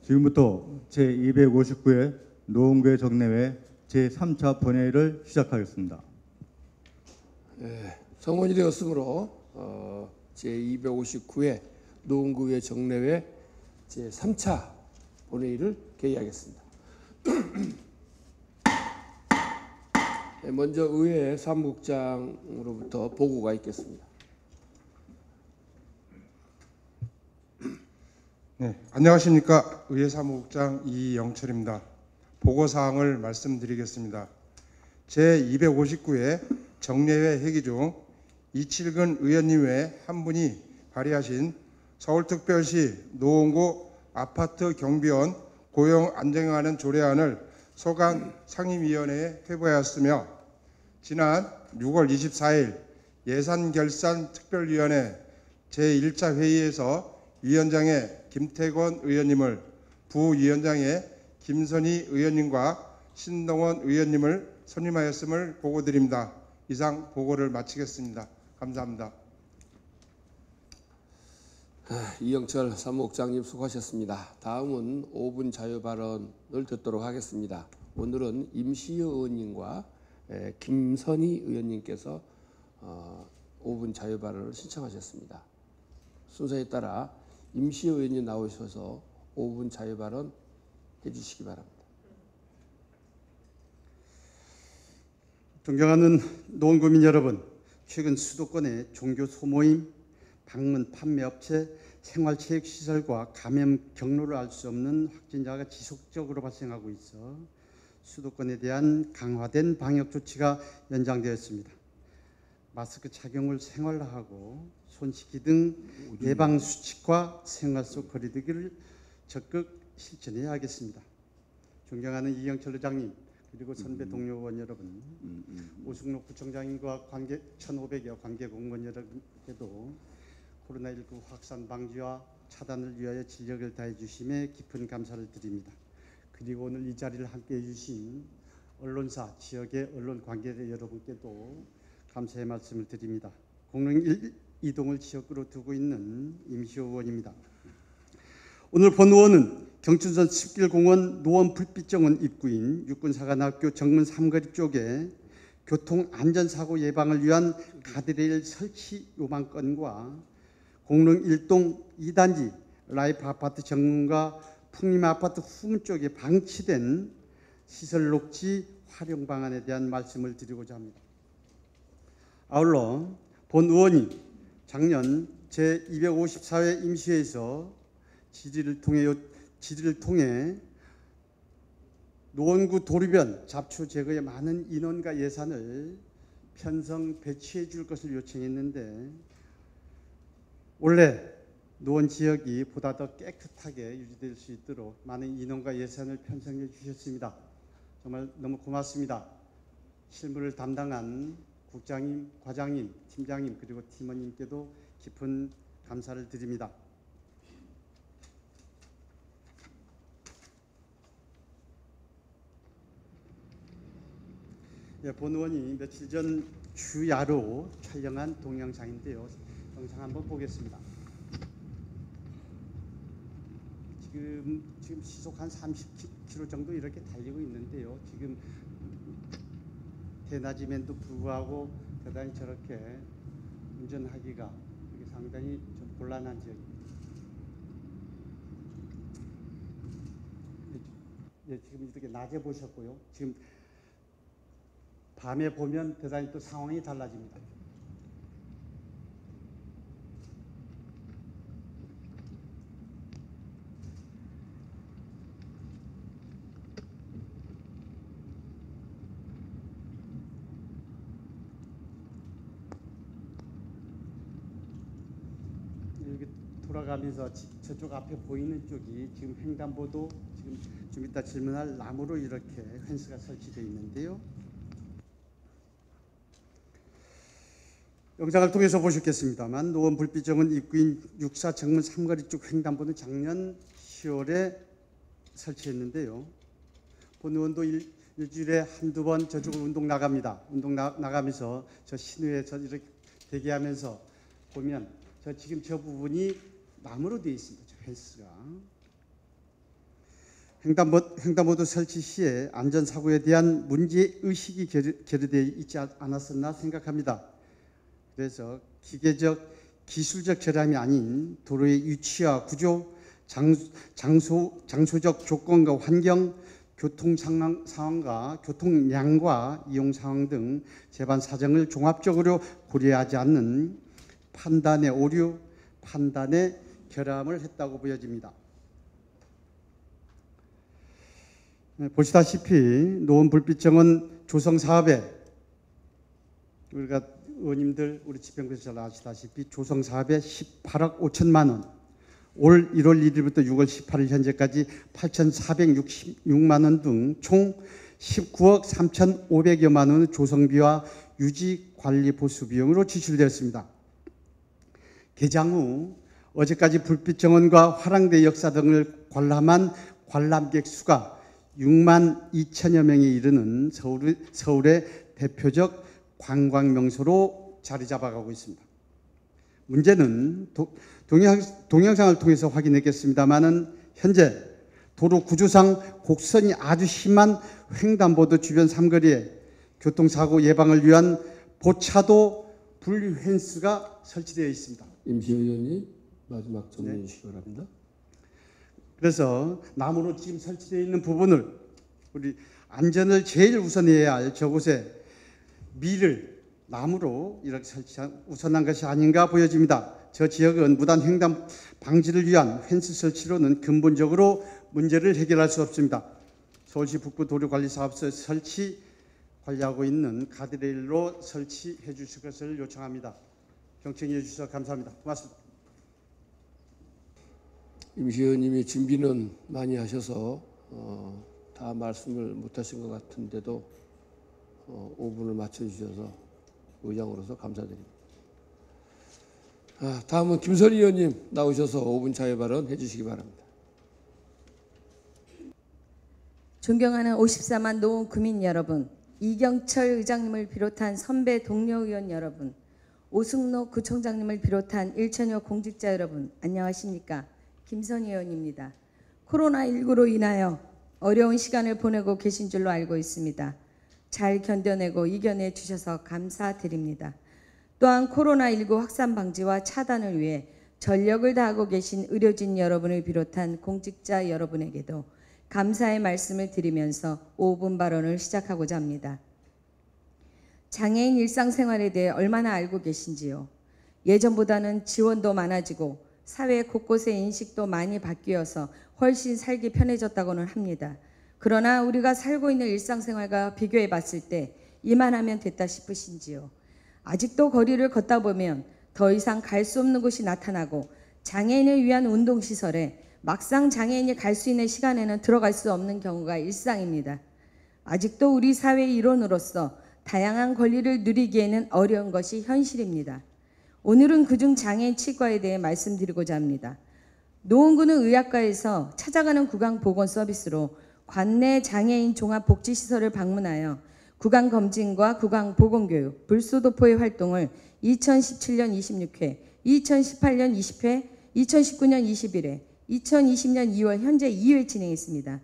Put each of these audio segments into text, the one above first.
지금부터 제259회 노원구의 정례회 제3차 본회의를 시작하겠습니다. 성원이 되었으므로 제259회 노원구의 정례회 제3차 본회의를 개의하겠습니다. 먼저 의회 사무국장으로부터 보고가 있겠습니다. 네, 안녕하십니까. 의회 사무국장 이영철입니다. 보고사항을 말씀드리겠습니다. 제259회 정례회 회기 중 이칠근 의원님 외 한 분이 발의하신 서울특별시 노원구 아파트 경비원 고용 안정화하는 조례안을 소관 상임위원회에 회부하였으며, 지난 6월 24일 예산결산특별위원회 제1차 회의에서 위원장의 김태권 의원님을, 부위원장의 김선희 의원님과 신동원 의원님을 선임하였음을 보고드립니다. 이상 보고를 마치겠습니다. 감사합니다. 이영철 사무국장님 수고하셨습니다. 다음은 5분 자유 발언을 듣도록 하겠습니다. 오늘은 임시여 의원님과 김선희 의원님께서 5분 자유 발언을 신청하셨습니다. 순서에 따라 임시여 의원님 나오셔서 5분 자유 발언 해주시기 바랍니다. 존경하는 노원구민 여러분, 최근 수도권의 종교 소모임, 방문 판매업체, 생활체육시설과 감염 경로를 알 수 없는 확진자가 지속적으로 발생하고 있어 수도권에 대한 강화된 방역 조치가 연장되었습니다. 마스크 착용을 생활화하고 손 씻기 등 예방 수칙과 생활 속 거리두기를 적극 실천해야 하겠습니다. 존경하는 이영철 의장님, 그리고 선배 동료 의원 여러분, 오승록 구청장님과 1,500여 관계 공무원 여러분께도 코로나19 확산 방지와 차단을 위하여 진력을 다해 주심에 깊은 감사를 드립니다. 그리고 오늘 이 자리를 함께해 주신 언론사, 지역의 언론 관계자 여러분께도 감사의 말씀을 드립니다. 공릉 이동을 지역구로 두고 있는 임시호 의원입니다. 오늘 본 의원은 경춘선 숲길공원 노원 불빛정원 입구인 육군사관학교 정문 삼거리 쪽에 교통안전사고 예방을 위한 가드레일 설치 요망건과 공릉 1동 2단지 라이프 아파트 정문과 풍림 아파트 후문 쪽에 방치된 시설 녹지 활용 방안에 대한 말씀을 드리고자 합니다. 아울러 본 의원이 작년 제254회 임시회에서 질의를 통해 노원구 도로변 잡초 제거에 많은 인원과 예산을 편성 배치해 줄 것을 요청했는데, 원래 노원 지역이 보다 더 깨끗하게 유지될 수 있도록 많은 인원과 예산을 편성해 주셨습니다. 정말 너무 고맙습니다. 실무를 담당한 국장님, 과장님, 팀장님, 그리고 팀원님께도 깊은 감사를 드립니다. 본 의원이 며칠 전 주야로 촬영한 동영상인데요. 영상 한번 보겠습니다. 지금 시속 한 30km 정도 이렇게 달리고 있는데요. 지금 대낮임에도 불구하고 대단히 저렇게 운전하기가 상당히 좀 곤란한 지역입니다. 지금 이렇게 낮에 보셨고요. 지금 밤에 보면 대단히 또 상황이 달라집니다. 여기 돌아가면서 저쪽 앞에 보이는 쪽이 지금 횡단보도, 지금 좀 이따 질문할 나무로 이렇게 펜스가 설치되어 있는데요. 영상을 통해서 보셨겠습니다만, 노원 불빛정원 입구인 64 정문 삼거리 쪽 횡단보도는 작년 10월에 설치했는데요. 본 의원도 일주일에 한두 번 저쪽으로 운동 나갑니다. 운동 나가면서 저 신호에서 이렇게 대기하면서 보면 지금 저 부분이 나무로 되어 있습니다. 저 펜스가. 횡단보도 설치 시에 안전사고에 대한 문제의식이 결여되어 있지 않았었나 생각합니다. 그래서 기계적, 기술적 결함이 아닌 도로의 위치와 구조, 장소적 조건과 환경, 교통 상황과 교통량과 이용 상황 등 재반 사정을 종합적으로 고려하지 않는 판단의 오류, 판단의 결함을 했다고 보여집니다. 보시다시피 노원 불빛정원 조성 사업에 우리가 의원님들 우리 집행부에서 잘 아시다시피 조성 사업에 18억 5천만 원, 올 1월 1일부터 6월 18일 현재까지 8,466만 원 등 총 19억 3,500여만 원의 조성비와 유지 관리 보수 비용으로 지출되었습니다. 개장 후 어제까지 불빛정원과 화랑대 역사 등을 관람한 관람객 수가 6만 2천여 명에 이르는 서울의 대표적 관광 명소로 자리 잡아가고 있습니다. 문제는 동영상을 통해서 확인했겠습니다마는 현재 도로 구조상 곡선이 아주 심한 횡단보도 주변 삼거리에 교통사고 예방을 위한 보차도 분리 펜스가 설치되어 있습니다. 임시 의원님 마지막 정리해 주시기 바랍니다. 그래서 나무로 지금 설치되어 있는 부분을 우리 안전을 제일 우선해야 할 저곳에 밀을 나무로 이렇게 설치한 우선한 것이 아닌가 보여집니다. 저 지역은 무단 횡단 방지를 위한 펜스 설치로는 근본적으로 문제를 해결할 수 없습니다. 서울시 북부도로관리사업소에 설치 관리하고 있는 가드레일로 설치해 주실 것을 요청합니다. 경청해 주셔서 감사합니다. 고맙습니다. 임시 의원님이 준비는 많이 하셔서 다 말씀을 못하신 것 같은데도 5분을 맞춰주셔서 의장으로서 감사드립니다. 다음은 김선희 의원님 나오셔서 5분 자유 발언 해주시기 바랍니다. 존경하는 54만 노원 구민 여러분, 이경철 의장님을 비롯한 선배 동료 의원 여러분, 오승록 구청장님을 비롯한 일천여 공직자 여러분, 안녕하십니까? 김선희 의원입니다. 코로나19로 인하여 어려운 시간을 보내고 계신 줄로 알고 있습니다. 잘 견뎌내고 이겨내 주셔서 감사드립니다. 또한 코로나19 확산 방지와 차단을 위해 전력을 다하고 계신 의료진 여러분을 비롯한 공직자 여러분에게도 감사의 말씀을 드리면서 5분 발언을 시작하고자 합니다. 장애인 일상생활에 대해 얼마나 알고 계신지요? 예전보다는 지원도 많아지고 사회 곳곳의 인식도 많이 바뀌어서 훨씬 살기 편해졌다고는 합니다. 그러나 우리가 살고 있는 일상생활과 비교해 봤을 때 이만하면 됐다 싶으신지요? 아직도 거리를 걷다 보면 더 이상 갈 수 없는 곳이 나타나고 장애인을 위한 운동시설에 막상 장애인이 갈 수 있는 시간에는 들어갈 수 없는 경우가 일상입니다. 아직도 우리 사회의 일원으로서 다양한 권리를 누리기에는 어려운 것이 현실입니다. 오늘은 그중 장애인 치과에 대해 말씀드리고자 합니다. 노원구는 의학과에서 찾아가는 구강 보건 서비스로 관내 장애인 종합복지시설을 방문하여 구강 검진과 구강 보건 교육, 불소도포의 활동을 2017년 26회, 2018년 20회, 2019년 21회, 2020년 2월 현재 2회 진행했습니다.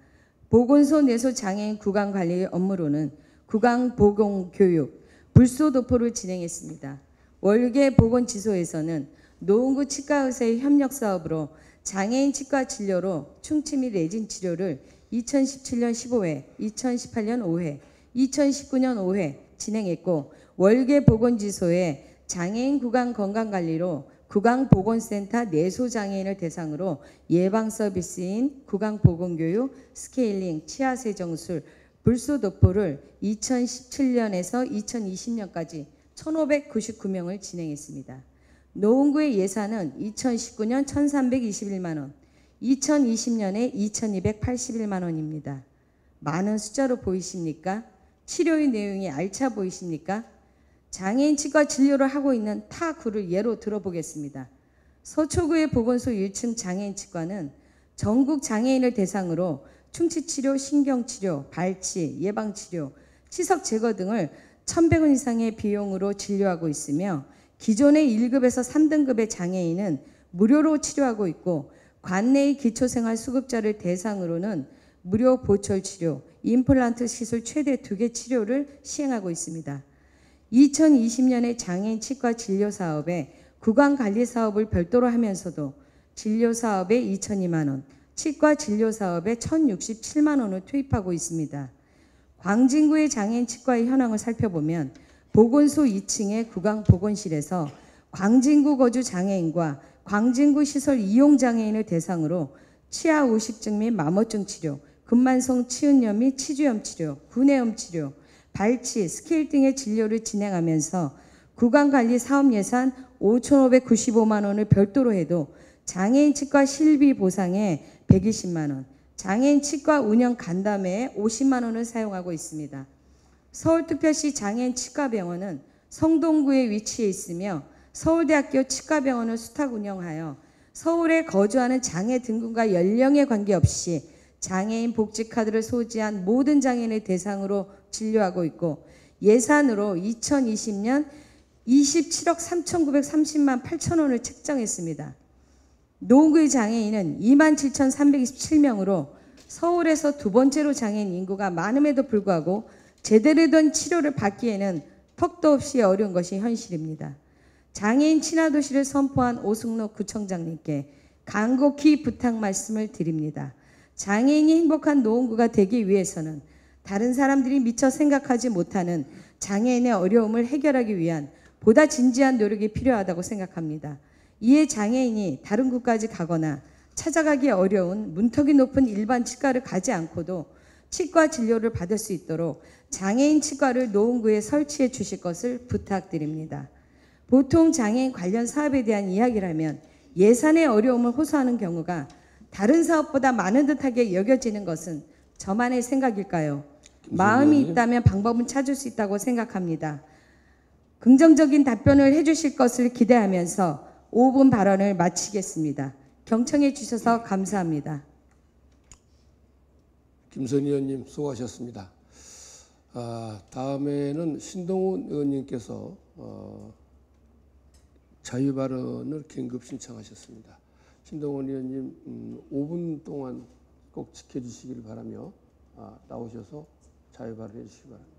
보건소 내소 장애인 구강 관리 업무로는 구강 보건 교육, 불소도포를 진행했습니다. 월계 보건지소에서는 노원구 치과의사의 협력 사업으로 장애인 치과 진료로 충치 및 레진 치료를 2017년 15회, 2018년 5회, 2019년 5회 진행했고, 월계 보건지소에 장애인 구강 건강관리로 구강보건센터 내소장애인을 대상으로 예방 서비스인 구강보건교육, 스케일링, 치아세정술, 불소도포를 2017년에서 2020년까지 1,599명을 진행했습니다. 노원구의 예산은 2019년 1,321만 원, 2020년에 2,281만 원입니다. 많은 숫자로 보이십니까? 치료의 내용이 알차 보이십니까? 장애인 치과 진료를 하고 있는 타 구를 예로 들어보겠습니다. 서초구의 보건소 1층 장애인 치과는 전국 장애인을 대상으로 충치치료, 신경치료, 발치, 예방치료, 치석 제거 등을 1,100원 이상의 비용으로 진료하고 있으며, 기존의 1급에서 3등급의 장애인은 무료로 치료하고 있고, 관내의 기초생활수급자를 대상으로는 무료 보철 치료, 임플란트 시술 최대 2개 치료를 시행하고 있습니다. 2020년에 장애인 치과 진료 사업에 구강 관리 사업을 별도로 하면서도 진료 사업에 2,002만 원, 치과 진료 사업에 1,067만 원을 투입하고 있습니다. 광진구의 장애인 치과의 현황을 살펴보면 보건소 2층의 구강보건실에서 광진구 거주 장애인과 광진구 시설 이용 장애인을 대상으로 치아 우식증 및 마모증 치료, 근만성 치은염 및 치주염 치료, 구내염 치료, 발치, 스케일 등의 진료를 진행하면서 구강관리 사업 예산 5,595만 원을 별도로 해도 장애인 치과 실비 보상에 120만 원, 장애인 치과 운영 간담회에 50만 원을 사용하고 있습니다. 서울특별시 장애인 치과병원은 성동구에 위치해 있으며 서울대학교 치과병원을 수탁 운영하여 서울에 거주하는 장애 등급과 연령에 관계없이 장애인 복지카드를 소지한 모든 장애인을 대상으로 진료하고 있고 예산으로 2020년 27억 3,930만 8천 원을 책정했습니다. 노원구의 장애인은 27,327명으로 서울에서 두 번째로 장애인 인구가 많음에도 불구하고 제대로 된 치료를 받기에는 턱도 없이 어려운 것이 현실입니다. 장애인 친화도시를 선포한 오승록 구청장님께 간곡히 부탁 말씀을 드립니다. 장애인이 행복한 노원구가 되기 위해서는 다른 사람들이 미처 생각하지 못하는 장애인의 어려움을 해결하기 위한 보다 진지한 노력이 필요하다고 생각합니다. 이에 장애인이 다른 구까지 가거나 찾아가기 어려운 문턱이 높은 일반 치과를 가지 않고도 치과 진료를 받을 수 있도록 장애인 치과를 노원구에 설치해 주실 것을 부탁드립니다. 보통 장애인 관련 사업에 대한 이야기를 하면 예산의 어려움을 호소하는 경우가 다른 사업보다 많은 듯하게 여겨지는 것은 저만의 생각일까요? 마음이 있다면 방법은 찾을 수 있다고 생각합니다. 긍정적인 답변을 해주실 것을 기대하면서 5분 발언을 마치겠습니다. 경청해 주셔서 감사합니다. 김선희 의원님 수고하셨습니다. 다음에는 신동훈 의원님께서 자유 발언을 긴급 신청하셨습니다. 신동훈 의원님 5분 동안 꼭 지켜주시길 바라며 나오셔서 자유 발언해 주시기 바랍니다.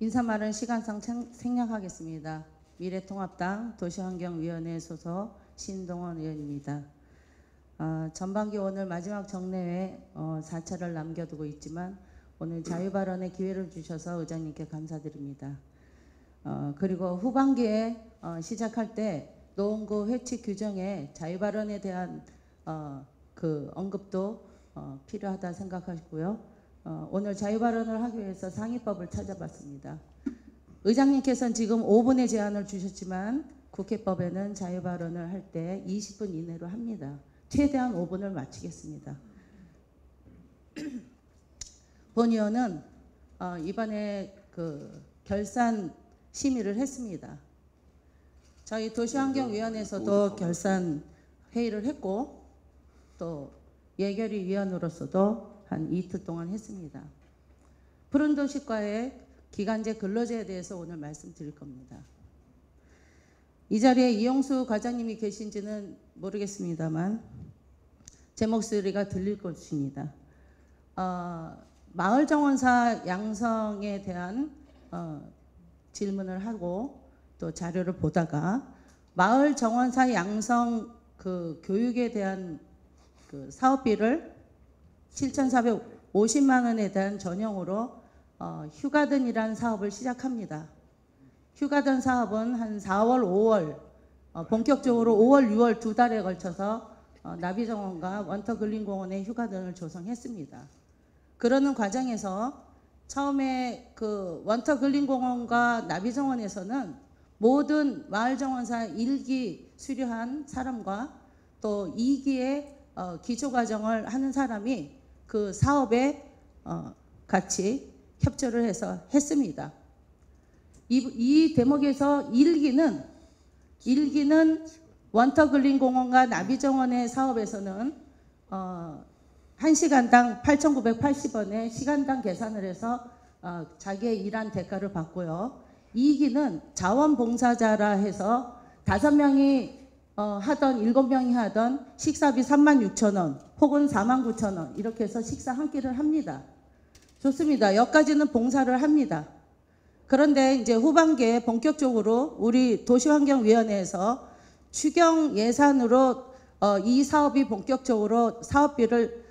인사말은 시간상 생략하겠습니다. 미래통합당 도시환경위원회 소속 신동원 의원입니다. 전반기 오늘 마지막 정례회 4차를 남겨두고 있지만 오늘 자유발언의 기회를 주셔서 의장님께 감사드립니다. 그리고 후반기에 시작할 때 노원구 회칙 규정에 자유발언에 대한 그 언급도 필요하다 생각하시고요. 오늘 자유발언을 하기 위해서 상위법을 찾아봤습니다. 의장님께서는 지금 5분의 제한을 주셨지만 국회법에는 자유발언을 할 때 20분 이내로 합니다. 최대한 5분을 마치겠습니다. 본 의원은 이번에 그 결산 심의를 했습니다. 저희 도시환경위원회에서도 결산 회의를 했고 또 예결위 위원으로서도 한 이틀 동안 했습니다. 푸른도시과의 기간제 근로제에 대해서 오늘 말씀드릴 겁니다. 이 자리에 이용수 과장님이 계신지는 모르겠습니다만 제 목소리가 들릴 것입니다. 마을정원사 양성에 대한 질문을 하고 또 자료를 보다가 마을정원사 양성 그 교육에 대한 그 사업비를 7,450만 원에 대한 전용으로 휴가든이라는 사업을 시작합니다. 휴가든 사업은 한 4월, 5월 본격적으로 5월, 6월 두 달에 걸쳐서 나비정원과 원터글린공원의 휴가든을 조성했습니다. 그러는 과정에서 처음에 그 원터글린공원과 나비정원에서는 모든 마을정원사 1기 수료한 사람과 또 2기의 기초과정을 하는 사람이 그 사업에 같이 협조를 해서 했습니다. 이 대목에서 1기는 원터글린공원과 나비정원의 사업에서는 1시간당 8,980원의 시간당 계산을 해서 자기의 일한 대가를 받고요. 2기는 자원봉사자라 해서 5명이 하던 7명이 하던 식사비 36,000원 혹은 49,000원 이렇게 해서 식사 한 끼를 합니다. 좋습니다. 여기까지는 봉사를 합니다. 그런데 이제 후반기에 본격적으로 우리 도시환경위원회에서 추경 예산으로 이 사업이 본격적으로 사업비를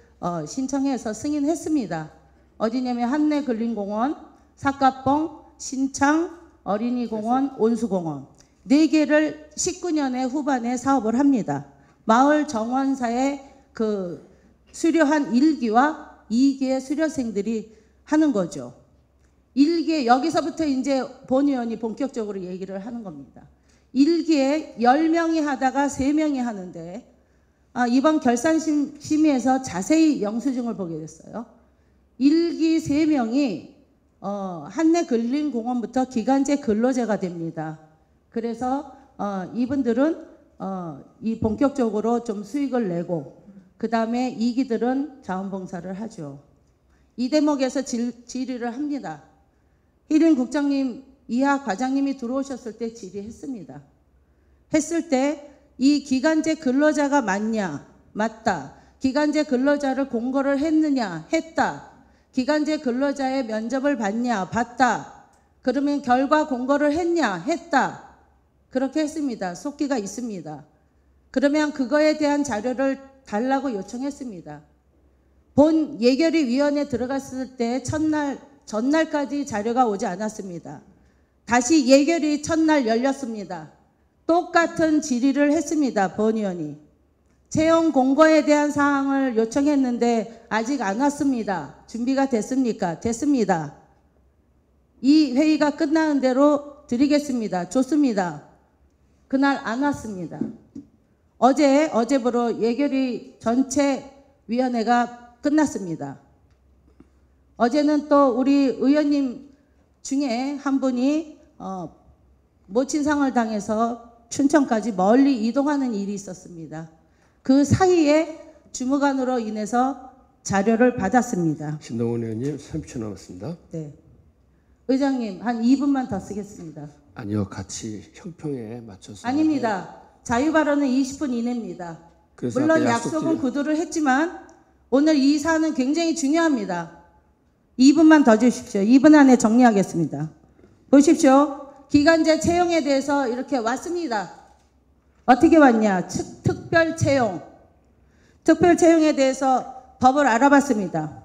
신청해서 승인했습니다. 어디냐면 한내근린공원, 삿갓봉, 신창, 어린이공원, 온수공원 4개를 19년의 후반에 사업을 합니다. 마을 정원사에 그 수료한 1기와 2기의 수료생들이 하는 거죠. 1기에 여기서부터 이제 본 의원이 본격적으로 얘기를 하는 겁니다. 1기에 10명이 하다가 3명이 하는데 이번 결산심의에서 자세히 영수증을 보게 됐어요. 1기 3명이 한내근린공원부터 기간제 근로제가 됩니다. 그래서 이분들은 이 본격적으로 좀 수익을 내고 그 다음에 2기들은 자원봉사를 하죠. 이 대목에서 질의를 합니다. 힐린 국장님 이하 과장님이 들어오셨을 때 질의했습니다. 했을 때 이 기간제 근로자가 맞냐? 맞다. 기간제 근로자를 공고를 했느냐? 했다. 기간제 근로자의 면접을 봤냐? 봤다. 그러면 결과 공고를 했냐? 했다. 그렇게 했습니다. 속기가 있습니다. 그러면 그거에 대한 자료를 달라고 요청했습니다. 본 예결위 위원회 들어갔을 때 전날까지 자료가 오지 않았습니다. 다시 예결위 첫날 열렸습니다. 똑같은 질의를 했습니다. 본 의원이. 채용 공고에 대한 사항을 요청했는데 아직 안 왔습니다. 준비가 됐습니까? 됐습니다. 이 회의가 끝나는 대로 드리겠습니다. 좋습니다. 그날 안 왔습니다. 어제부로 예결위 전체 위원회가 끝났습니다. 어제는 또 우리 의원님 중에 한 분이 모친상을 당해서 춘천까지 멀리 이동하는 일이 있었습니다. 그 사이에 주무관으로 인해서 자료를 받았습니다. 신동원 의원님 30초 남았습니다. 네. 의장님 한 2분만 더 쓰겠습니다. 아니요, 같이 형평에 맞춰서. 아닙니다. 자유발언은 20분 이내입니다. 그래서 물론 아까 약속은 구두를 했지만 오늘 이 사안은 굉장히 중요합니다. 2분만 더 주십시오. 2분 안에 정리하겠습니다. 보십시오. 기간제 채용에 대해서 이렇게 왔습니다. 어떻게 왔냐? 특별 채용. 특별 채용에 대해서 법을 알아봤습니다.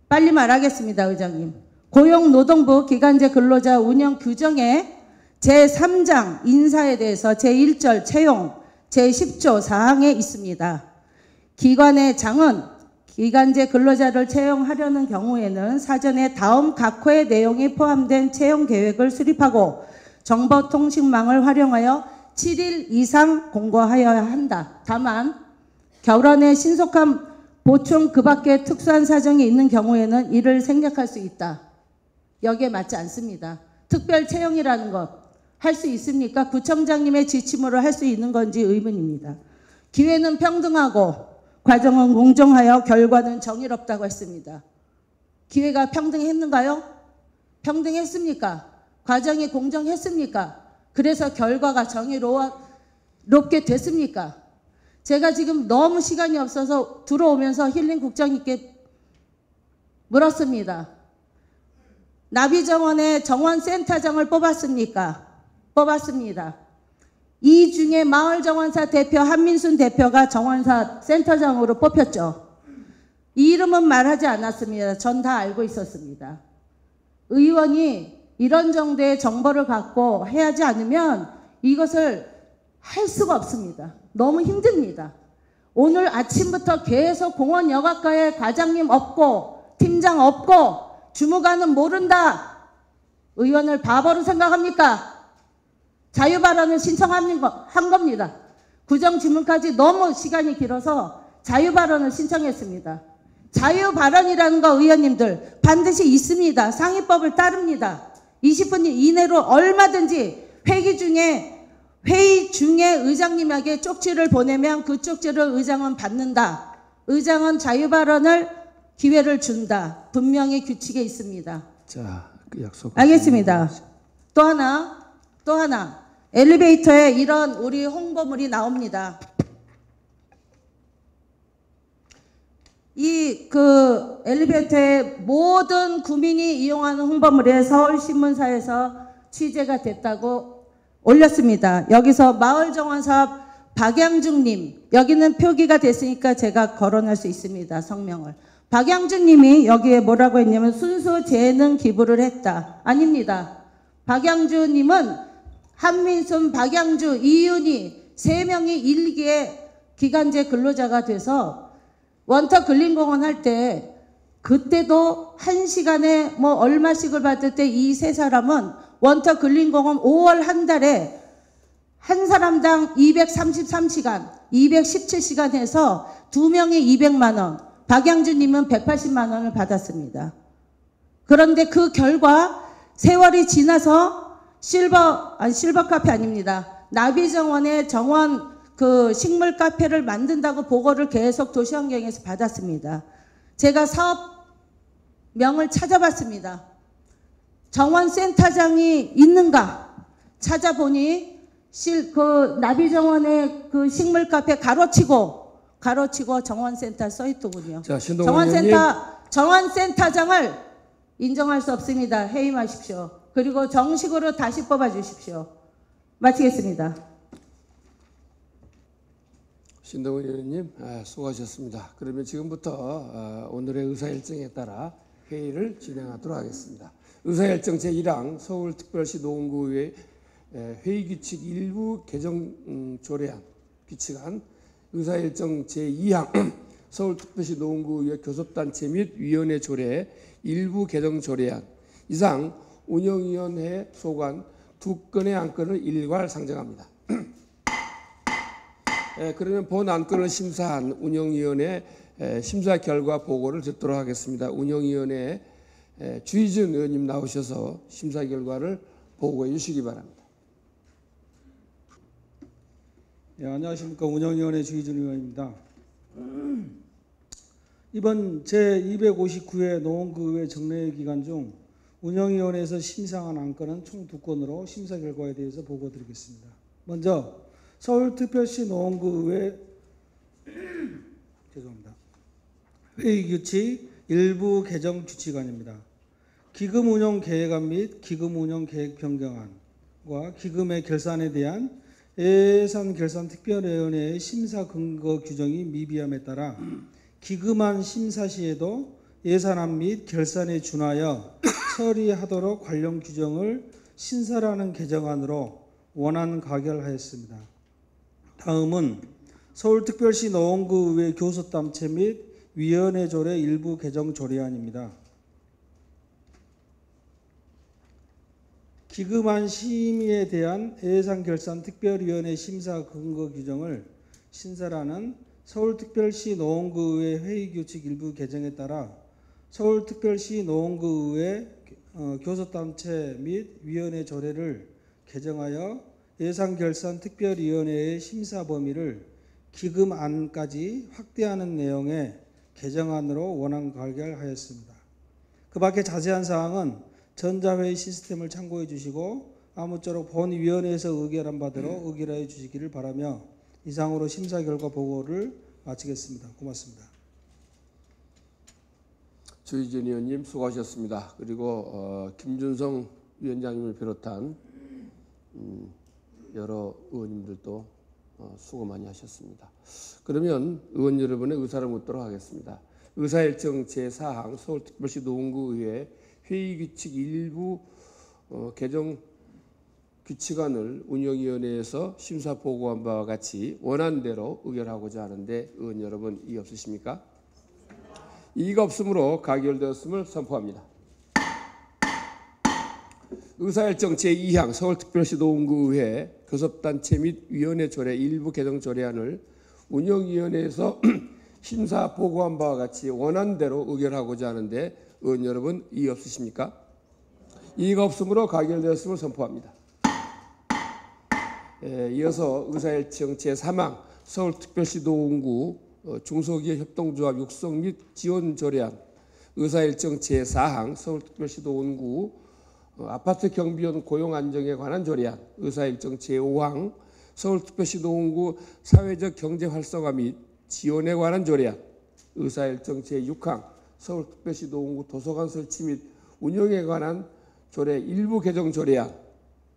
빨리 말하겠습니다, 의장님. 고용노동부 기간제 근로자 운영 규정에 제3장 인사에 대해서 제1절 채용, 제10조 사항에 있습니다. 기관의 장은 기간제 근로자를 채용하려는 경우에는 사전에 다음 각호의 내용이 포함된 채용 계획을 수립하고 정보통신망을 활용하여 7일 이상 공고하여야 한다. 다만 결혼에 신속한 보충 그 밖에 특수한 사정이 있는 경우에는 이를 생략할 수 있다. 여기에 맞지 않습니다. 특별 채용이라는 것 할 수 있습니까? 구청장님의 지침으로 할 수 있는 건지 의문입니다. 기회는 평등하고 과정은 공정하여 결과는 정의롭다고 했습니다. 기회가 평등했는가요? 평등했습니까? 과정이 공정했습니까? 그래서 결과가 정의롭게 됐습니까? 제가 지금 너무 시간이 없어서 들어오면서 힐링 국장님께 물었습니다. 나비정원에 정원센터장을 뽑았습니까? 뽑았습니다. 이 중에 마을정원사 대표 한민순 대표가 정원사 센터장으로 뽑혔죠. 이 이름은 말하지 않았습니다. 전 다 알고 있었습니다. 의원이 이런 정도의 정보를 갖고 해야지 않으면 이것을 할 수가 없습니다. 너무 힘듭니다. 오늘 아침부터 계속 공원 여가과에 과장님 없고 팀장 없고 주무관은 모른다. 의원을 바보로 생각합니까? 자유발언을 신청한 겁니다. 구정질문까지 너무 시간이 길어서 자유발언을 신청했습니다. 자유발언이라는 거 의원님들 반드시 있습니다. 상위법을 따릅니다. 20분 이내로 얼마든지 회의 중에 의장님에게 쪽지를 보내면 그 쪽지를 의장은 받는다. 의장은 자유발언을 기회를 준다. 분명히 규칙에 있습니다. 자, 그 약속. 알겠습니다. 또 하나. 엘리베이터에 이런 우리 홍보물이 나옵니다. 이 엘리베이터에 모든 구민이 이용하는 홍보물에 서울신문사에서 취재가 됐다고 올렸습니다. 여기서 마을정원사업 박양중님, 여기는 표기가 됐으니까 제가 거론할 수 있습니다. 성명을. 박양주님이 여기에 뭐라고 했냐면 순수 재능 기부를 했다. 아닙니다. 박양주님은 한민순, 박양주, 이윤희 3명이 1기의 기간제 근로자가 돼서 원터 근린공원 할 때 그때도 1시간에 뭐 얼마씩을 받을 때 이 3사람은 원터 근린공원 5월 한 달에 한 사람당 233시간, 217시간 해서 2명이 200만 원, 박양주님은 180만 원을 받았습니다. 그런데 그 결과 세월이 지나서 실버 카페 아닙니다. 나비정원의 정원 식물 카페를 만든다고 보고를 계속 도시환경에서 받았습니다. 제가 사업명을 찾아봤습니다. 정원센터장이 있는가 찾아보니 나비정원의 식물 카페 가로치고 정원센터 써있더군요. 자, 신동원 의원님. 정원센터장을 인정할 수 없습니다. 해임하십시오. 그리고 정식으로 다시 뽑아주십시오. 마치겠습니다. 신동원 의원님, 수고하셨습니다. 그러면 지금부터 오늘의 의사일정에 따라 회의를 진행하도록 하겠습니다. 의사일정 제1항 서울특별시 노원구의 회의규칙 일부 개정 조례안 규칙안, 의사일정 제2항 서울특별시 노원구의 교섭단체 및 위원회 조례 일부 개정 조례안 이상 운영위원회에 소관 2건의 안건을 일괄 상정합니다. 그러면 본 안건을 심사한 운영위원회 심사 결과 보고를 듣도록 하겠습니다. 운영위원회 주희준 의원님 나오셔서 심사 결과를 보고해 주시기 바랍니다. 예, 안녕하십니까. 운영위원회 주희준 의원입니다. 이번 제259회 노원구의회 정례 기간 중 운영위원회에서 심사한 안건은 총 2건으로 심사 결과에 대해서 보고드리겠습니다. 먼저 서울특별시 노원구의회 회의규칙 일부 개정 규칙안입니다. 기금운용계획안 및 기금운용계획 변경안과 기금의 결산에 대한 예산결산특별위원회의 심사 근거 규정이 미비함에 따라 기금안 심사 시에도 예산안 및 결산에 준하여 처리하도록 관련 규정을 신설하는 개정안으로 원안 가결하였습니다. 다음은 서울특별시 노원구의회 교섭단체 및 위원회 조례 일부 개정 조례안입니다. 기금안 심의에 대한 예산결산특별위원회 심사 근거 규정을 신설하는 서울특별시 노원구의회 회의규칙 일부 개정에 따라 서울특별시 노원구의회 교섭단체 및 위원회 조례를 개정하여 예산결산특별위원회의 심사 범위를 기금안까지 확대하는 내용의 개정안으로 원안 가결하였습니다. 그 밖에 자세한 사항은 전자회의 시스템을 참고해 주시고 아무쪼록 본위원회에서 의결한 바대로 의결해 주시기를 바라며 이상으로 심사 결과 보고를 마치겠습니다. 고맙습니다. 주희준 의원님 수고하셨습니다. 그리고 김준성 위원장님을 비롯한 여러 의원님들도 수고 많이 하셨습니다. 그러면 의원 여러분의 의사를 묻도록 하겠습니다. 의사일정 제4항 서울특별시 노원구의회 회의규칙 일부 개정 규칙안을 운영위원회에서 심사 보고한 바와 같이 원안대로 의결하고자 하는데 의원 여러분 이의 없으십니까? 이의가 없으므로 가결되었음을 선포합니다. 의사일정 제2항 서울특별시 노원구의회 교섭단체 및 위원회 조례 일부 개정 조례안을 운영위원회에서 심사 보고한 바와 같이 원안대로 의결하고자 하는데 의원 여러분 이의 없으십니까? 이의가 없으므로 가결되었음을 선포합니다. 이어서 의사일정 제3항 서울특별시 노원구 중소기업 협동조합 육성 및 지원 조례안 의사일정 제4항 서울특별시 노원구 아파트 경비원 고용 안정에 관한 조례안 의사일정 제5항 서울특별시 노원구 사회적 경제 활성화 및 지원에 관한 조례안 의사일정 제6항 서울특별시 노원구 도서관 설치 및 운영에 관한 조례 일부 개정 조례안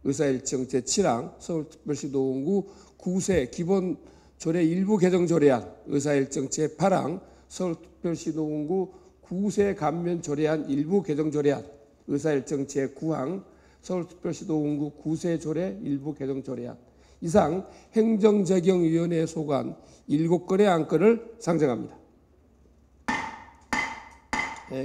의사일정 제7항 서울특별시 노원구 구세 기본 조례 일부 개정 조례안 의사일정 제8항 서울특별시 노원구 구세 감면 조례안 일부 개정 조례안 의사일정 제9항 서울특별시 노원구 구세 조례 일부 개정 조례안 이상 행정재경위원회에 소관 7건의 안건을 상정합니다.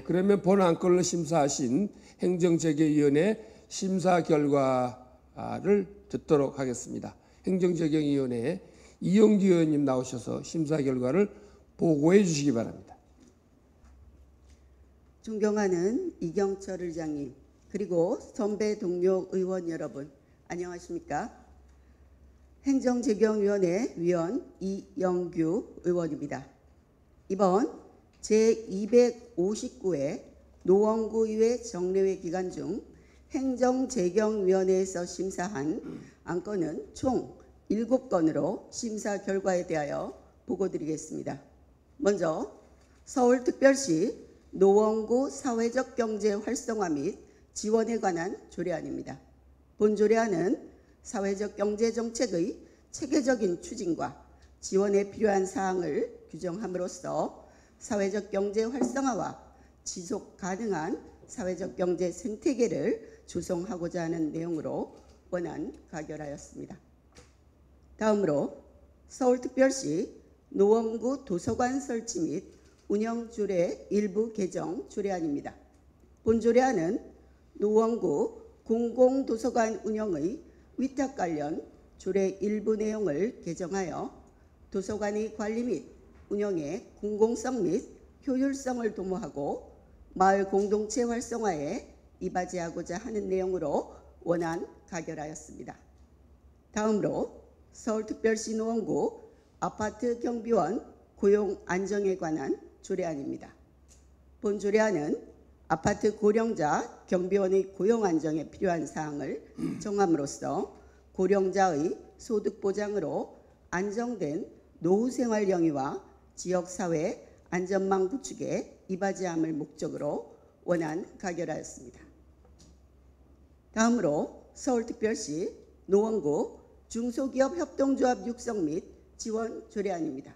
그러면 본 안건을 심사하신 행정재경위원회 심사 결과를 듣도록 하겠습니다. 행정재경위원회 이용규 의원님 나오셔서 심사 결과를 보고해 주시기 바랍니다. 존경하는 이경철 의장님, 그리고 선배 동료 의원 여러분, 안녕하십니까? 행정재경위원회 위원 이영규 의원입니다. 이번 제259회 노원구의회 정례회 기간 중 행정재경위원회에서 심사한 안건은 총 7건으로 심사 결과에 대하여 보고드리겠습니다. 먼저 서울특별시 노원구 사회적 경제 활성화 및 지원에 관한 조례안입니다. 본 조례안은 사회적 경제 정책의 체계적인 추진과 지원에 필요한 사항을 규정함으로써 사회적 경제 활성화와 지속 가능한 사회적 경제 생태계를 조성하고자 하는 내용으로 원안 가결하였습니다. 다음으로 서울특별시 노원구 도서관 설치 및 운영 조례 일부 개정 조례안입니다. 본 조례안은 노원구 공공도서관 운영의 위탁 관련 조례 일부 내용을 개정하여 도서관의 관리 및 운영의 공공성 및 효율성을 도모하고 마을 공동체 활성화에 이바지하고자 하는 내용으로 원안 가결하였습니다. 다음으로 서울특별시 노원구 아파트 경비원 고용 안정에 관한 조례안입니다. 본 조례안은 아파트 고령자 경비원의 고용 안정에 필요한 사항을 정함으로써 고령자의 소득 보장으로 안정된 노후 생활 영위와 지역사회 안전망 구축에 이바지함을 목적으로 원안 가결하였습니다. 다음으로 서울특별시 노원구 중소기업 협동조합 육성 및 지원 조례안입니다.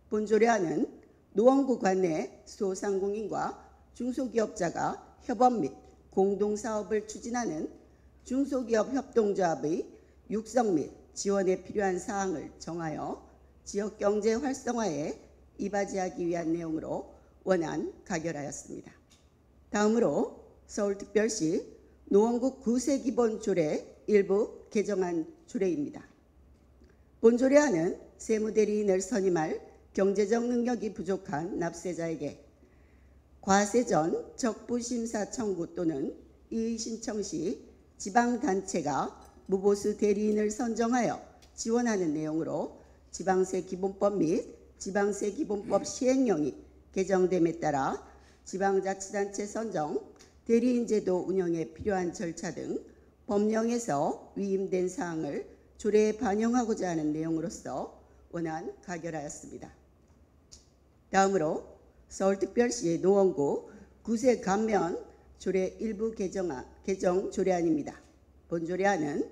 본 조례안은 노원구 관내 소상공인과 중소기업자가 협업 및 공동사업을 추진하는 중소기업 협동조합의 육성 및 지원에 필요한 사항을 정하여 지역경제 활성화에 이바지하기 위한 내용으로 원안 가결하였습니다. 다음으로 서울특별시 노원구 구세기본조례 일부 개정안 조례입니다. 본 조례안은 세무대리인을 선임할 경제적 능력이 부족한 납세자에게 과세 전 적부심사 청구 또는 이의 신청 시 지방단체가 무보수 대리인을 선정하여 지원하는 내용으로 지방세기본법 및 지방세기본법 시행령이 개정됨에 따라 지방자치단체 선정, 대리인제도 운영에 필요한 절차 등 법령에서 위임된 사항을 조례에 반영하고자 하는 내용으로서 원안 가결하였습니다. 다음으로 서울특별시 노원구 구세 감면 조례 일부 개정 조례안입니다. 본 조례안은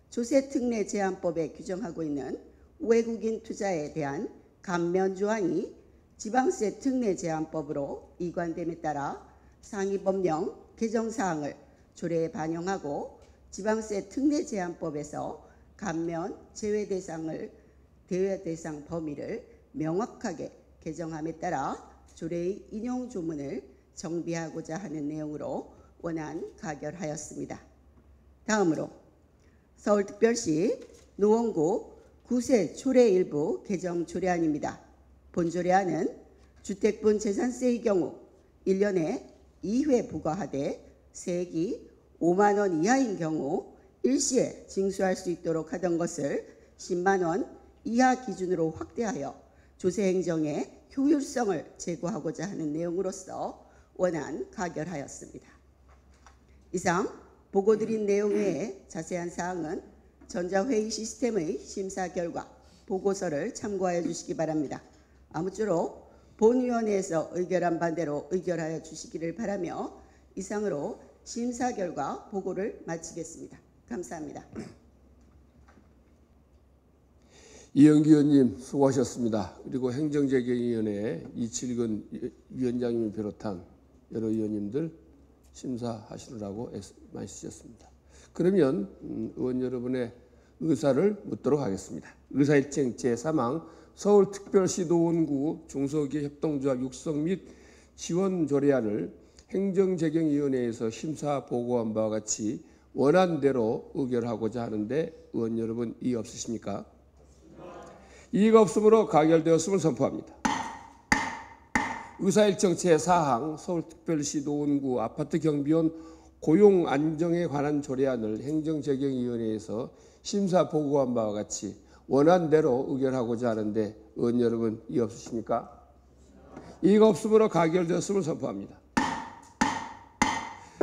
조세특례 제한법에 규정하고 있는 외국인 투자에 대한 감면 조항이 지방세 특례 제한법으로 이관됨에 따라 상위 법령 개정 사항을 조례에 반영하고 지방세 특례 제한법에서 감면 제외 대상 범위를 명확하게 개정함에 따라 조례의 인용 조문을 정비하고자 하는 내용으로 원안 가결하였습니다. 다음으로 서울특별시 노원구 구세 조례 일부 개정 조례안입니다. 본 조례안은 주택분 재산세의 경우 1년에 2회 부과하되 세액이 5만 원 이하인 경우 일시에 징수할 수 있도록 하던 것을 10만 원 이하 기준으로 확대하여 조세행정의 효율성을 제고하고자 하는 내용으로서 원안 가결하였습니다. 이상 보고드린 내용 외에 자세한 사항은 전자회의 시스템의 심사 결과 보고서를 참고하여 주시기 바랍니다. 아무쪼록 본위원회에서 의결한 바대로 의결하여 주시기를 바라며 이상으로 심사 결과 보고를 마치겠습니다. 감사합니다. 이영기 의원님 수고하셨습니다. 그리고 행정재경위원회 이칠근 위원장님을 비롯한 여러 의원님들 심사하시느라고 많이 쓰셨습니다. 그러면 의원 여러분의 의사를 묻도록 하겠습니다. 의사일정 제3항 서울특별시 노원구 중소기업 협동조합 육성 및 지원 조례안을 행정재경위원회에서 심사 보고한 바와 같이 원안대로 의결하고자 하는데 의원 여러분 이의 없으십니까? 이의가 없으므로 가결되었음을 선포합니다. 의사일정 제4항 서울특별시 노원구 아파트 경비원 고용 안정에 관한 조례안을 행정재경위원회에서 심사 보고한 바와 같이 원안대로 의결하고자 하는데 의원 여러분 이의 없으십니까? 이의가 없으므로 가결되었음을 선포합니다.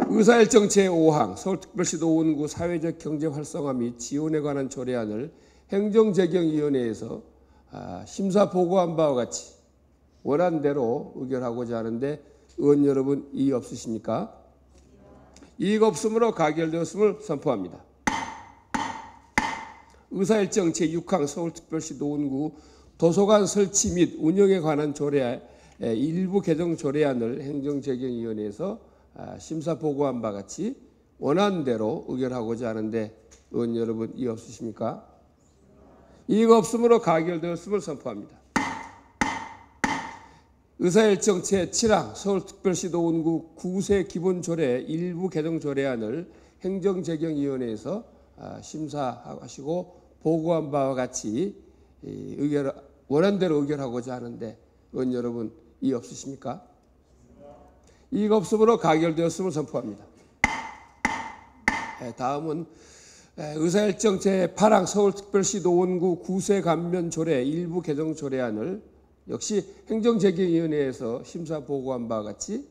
의사일정 제5항 서울특별시 노원구 사회적 경제 활성화 및 지원에 관한 조례안을 행정재경위원회에서 심사 보고한 바와 같이 원안대로 의결하고자 하는데 의원 여러분 이의 없으십니까? 이의가 없으므로 가결되었음을 선포합니다. 의사일정 제6항 서울특별시 노원구 도서관 설치 및 운영에 관한 조례 일부 개정 조례안을 행정재경위원회에서 심사 보고한 바 같이 원안대로 의결하고자 하는데 의원 여러분 이의 없으십니까? 이의가 없으므로 가결되었음을 선포합니다. 의사일정 제7항 서울특별시 노원구 구세 기본조례 일부 개정 조례안을 행정재경위원회에서 심사하시고 보고한 바와 같이 원안대로 의결하고자 하는데 의원 여러분 이의 없으십니까? 이의가 없으므로 가결되었음을 선포합니다. 다음은 의사일정 제8항 서울특별시 노원구 구세 감면 조례 일부 개정 조례안을 역시 행정재경위원회에서 심사 보고한 바와 같이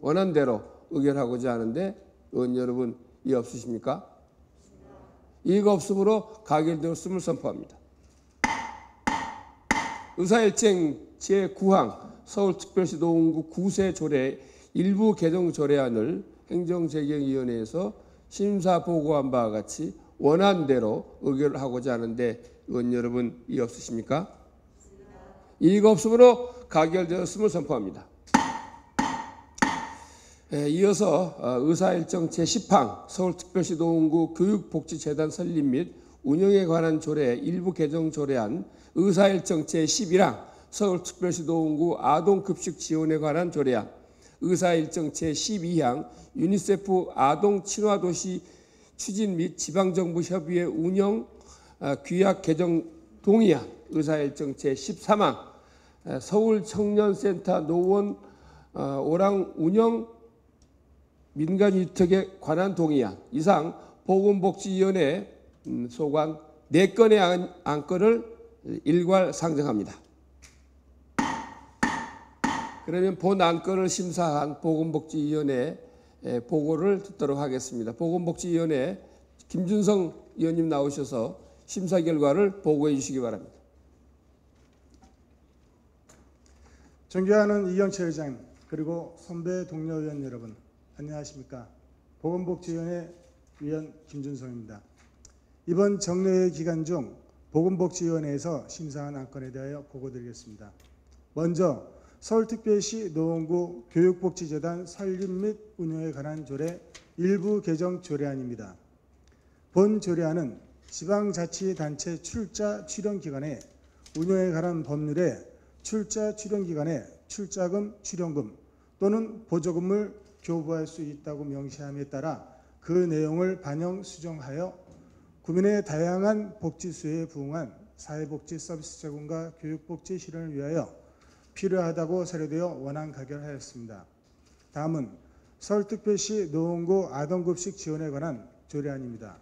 원안대로 의결하고자 하는데 의원 여러분 이의 없으십니까? 이의가 없으므로 가결되었음을 선포합니다. 의사일정 제9항 서울특별시 노원구 구세 조례 일부 개정 조례안을 행정재경위원회에서 심사 보고한 바와 같이 원안대로 의결하고자 하는데 의원 여러분 이의 없으십니까? 이의가 없으므로 가결되었음을 선포합니다. 이어서 의사일정 제10항 서울특별시 노원구 교육복지재단 설립 및 운영에 관한 조례 일부 개정 조례안 의사일정 제11항 서울특별시 노원구 아동급식 지원에 관한 조례안 의사일정 제12항 유니세프 아동친화도시 추진 및 지방정부협의회 운영 규약 개정 동의안 의사일정 제13항 서울청년센터 노원 오랑 운영 민간위탁에 관한 동의안 이상 보건복지위원회 소관 4건의 안건을 일괄 상정합니다. 그러면 본 안건을 심사한 보건복지위원회 보고를 듣도록 하겠습니다. 보건복지위원회 김준성 의원님 나오셔서 심사 결과를 보고해 주시기 바랍니다. 존경하는 이경철 의장 그리고 선배 동료 의원 여러분 안녕하십니까? 보건복지위원회 위원 김준성입니다. 이번 정례회 기간 중 보건복지위원회에서 심사한 안건에 대하여 보고드리겠습니다. 먼저 서울특별시 노원구 교육복지재단 설립 및 운영에 관한 조례 일부 개정 조례안입니다. 본 조례안은 지방자치단체 출자 출연기관의 운영에 관한 법률에 출자 출연기관의 출자금, 출연금 또는 보조금을 교부할 수 있다고 명시함에 따라 그 내용을 반영 수정하여 국민의 다양한 복지 수요에 부응한 사회복지 서비스 제공과 교육복지 실현을 위하여 필요하다고 사료되어 원안 가결하였습니다. 다음은 서울특별시 노원구 아동급식 지원에 관한 조례안입니다.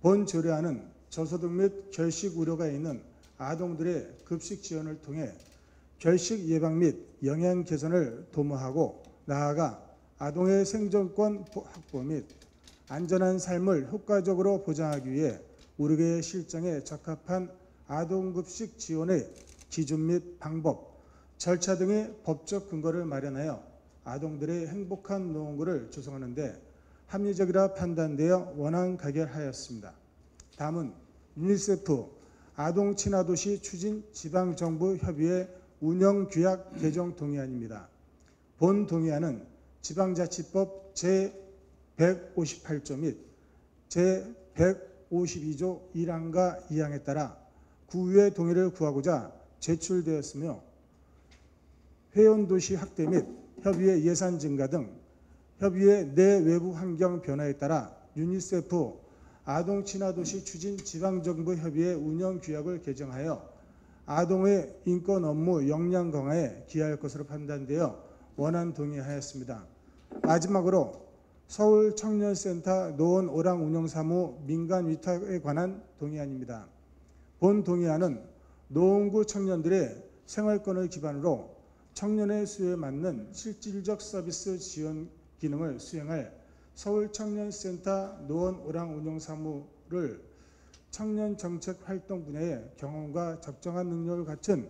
본 조례안은 저소득 및 결식 우려가 있는 아동들의 급식 지원을 통해 결식 예방 및 영양 개선을 도모하고 나아가 아동의 생존권 확보 및 안전한 삶을 효과적으로 보장하기 위해 우리의 실정에 적합한 아동급식 지원의 기준 및 방법, 절차 등의 법적 근거를 마련하여 아동들의 행복한 노후를 조성하는 데 합리적이라 판단되어 원안 가결하였습니다. 다음은 유니세프 아동 친화도시 추진 지방정부 협의회 운영규약 개정 동의안입니다. 본 동의안은 지방자치법 제158조 및 제152조 1항과 2항에 따라 구의회 동의를 구하고자 제출되었으며 회원도시 확대 및 협의회 예산 증가 등 협의회 내 외부 환경 변화에 따라 유니세프 아동 친화도시 추진 지방정부 협의회 운영 규약을 개정하여 아동의 인권 업무 역량 강화에 기여할 것으로 판단되어 원안 동의하였습니다. 마지막으로 서울 청년센터 노원 오랑 운영사무 민간 위탁에 관한 동의안입니다. 본 동의안은 노원구 청년들의 생활권을 기반으로 청년의 수요에 맞는 실질적 서비스 지원 기능을 수행할 서울 청년센터 노원 오랑 운영사무를 청년 정책 활동 분야의 경험과 적정한 능력을 갖춘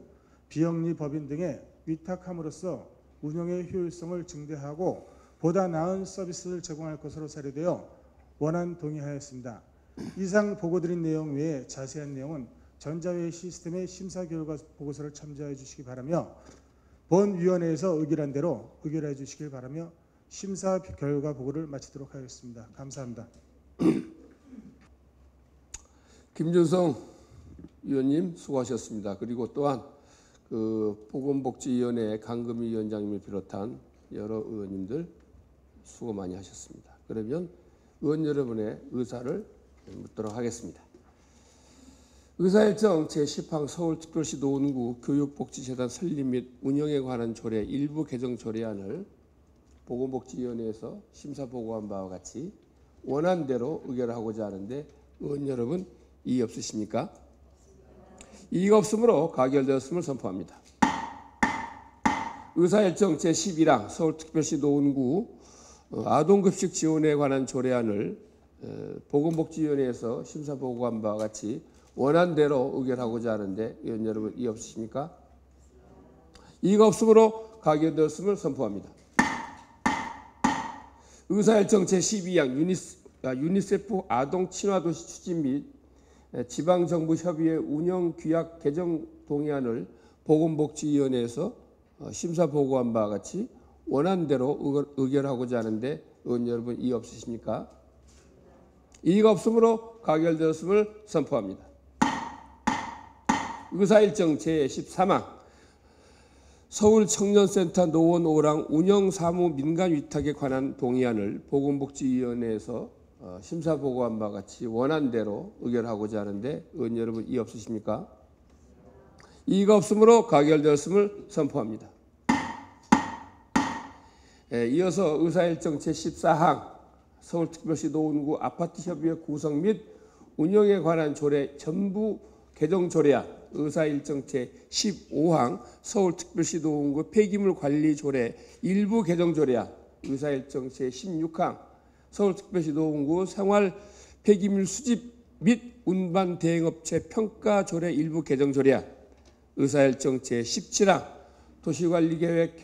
비영리 법인 등에 위탁함으로써 운영의 효율성을 증대하고 보다 나은 서비스를 제공할 것으로 사료되어 원안 동의하였습니다. 이상 보고드린 내용 외에 자세한 내용은 전자회의 시스템의 심사 결과 보고서를 참조해 주시기 바라며 본 위원회에서 의결한 대로 의결해 주시길 바라며 심사 결과 보고를 마치도록 하겠습니다. 감사합니다. 김준성 위원님 수고하셨습니다. 그리고 또한 그 보건복지위원회 강금희 위원장님을 비롯한 여러 의원님들 수고 많이 하셨습니다. 그러면 의원 여러분의 의사를 묻도록 하겠습니다. 의사일정 제10항 서울특별시 노원구 교육복지재단 설립 및 운영에 관한 조례 일부 개정 조례안을 보건복지위원회에서 심사 보고한 바와 같이 원안대로 의결하고자 하는데 의원 여러분 이의 없으십니까? 이의가 없으므로 가결되었음을 선포합니다. 의사일정 제11항 서울특별시 노원구 아동급식 지원에 관한 조례안을 보건복지위원회에서 심사 보고한 바와 같이 원안대로 의결하고자 하는데 의원 여러분 이의 없으십니까? 이의가 없으므로 가결되었음을 선포합니다. 의사일정 제12항 유니세프 아동 친화도시 추진 및 지방정부 협의회 운영 규약 개정 동의안을 보건복지위원회에서 심사 보고한 바와 같이 원안대로 의결하고자 하는데 의원 여러분 이의 없으십니까? 이의가 없으므로 가결되었음을 선포합니다. 의사일정 제13항 서울 청년센터 노원 오랑 운영사무 민간 위탁에 관한 동의안을 보건복지위원회에서 심사 보고한 바와 같이 원안대로 의결하고자 하는데 의원 여러분 이의 없으십니까? 이의가 없으므로 가결되었음을 선포합니다. 이어서 의사일정 제14항 서울특별시 노원구 아파트협의회 구성 및 운영에 관한 조례 전부 개정 조례안 의사일정 제15항 서울특별시 노원구 폐기물 관리 조례 일부 개정 조례안 의사일정 제16항 서울특별시 노원구 생활 폐기물 수집 및 운반 대행업체 평가 조례 일부 개정 조례안 의사일정 제17항 도시관리계획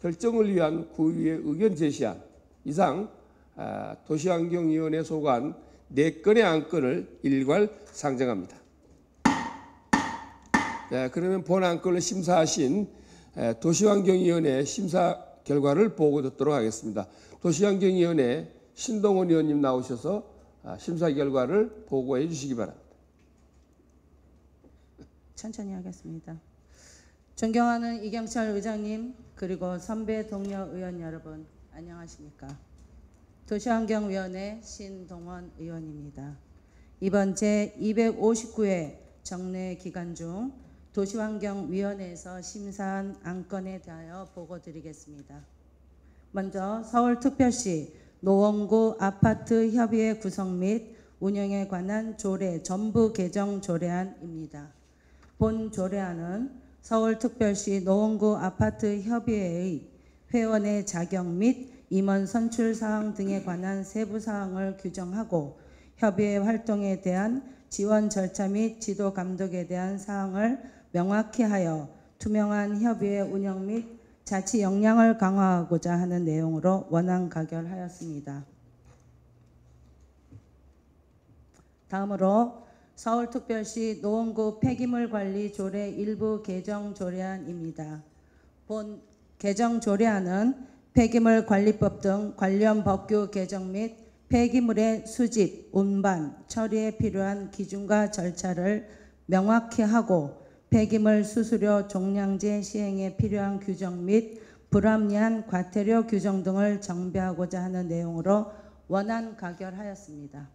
결정을 위한 구의회 의견 제시안 이상 도시환경위원회 소관 4건의 안건을 일괄 상정합니다. 그러면 본 안건을 심사하신 도시환경위원회 심사 결과를 보고 듣도록 하겠습니다. 도시환경위원회 신동원 의원님 나오셔서 심사 결과를 보고해 주시기 바랍니다. 천천히 하겠습니다. 존경하는 이경철 의장님 그리고 선배 동료 의원 여러분 안녕하십니까? 도시환경위원회 신동원 의원입니다. 이번 제259회 정례 기간 중 도시환경위원회에서 심사한 안건에 대하여 보고드리겠습니다. 먼저 서울특별시 노원구 아파트 협의회 구성 및 운영에 관한 조례 전부 개정 조례안입니다. 본 조례안은 서울특별시 노원구 아파트 협의회의 회원의 자격 및 임원 선출 사항 등에 관한 세부 사항을 규정하고 협의회 활동에 대한 지원 절차 및 지도 감독에 대한 사항을 명확히 하여 투명한 협의회 운영 및 자치 역량을 강화하고자 하는 내용으로 원안 가결하였습니다. 다음으로 서울특별시 노원구 폐기물 관리 조례 일부 개정 조례안입니다. 본 개정 조례안은 폐기물 관리법 등 관련 법규 개정 및 폐기물의 수집, 운반, 처리에 필요한 기준과 절차를 명확히 하고 폐기물 수수료 종량제 시행에 필요한 규정 및 불합리한 과태료 규정 등을 정비하고자 하는 내용으로 원안 가결하였습니다.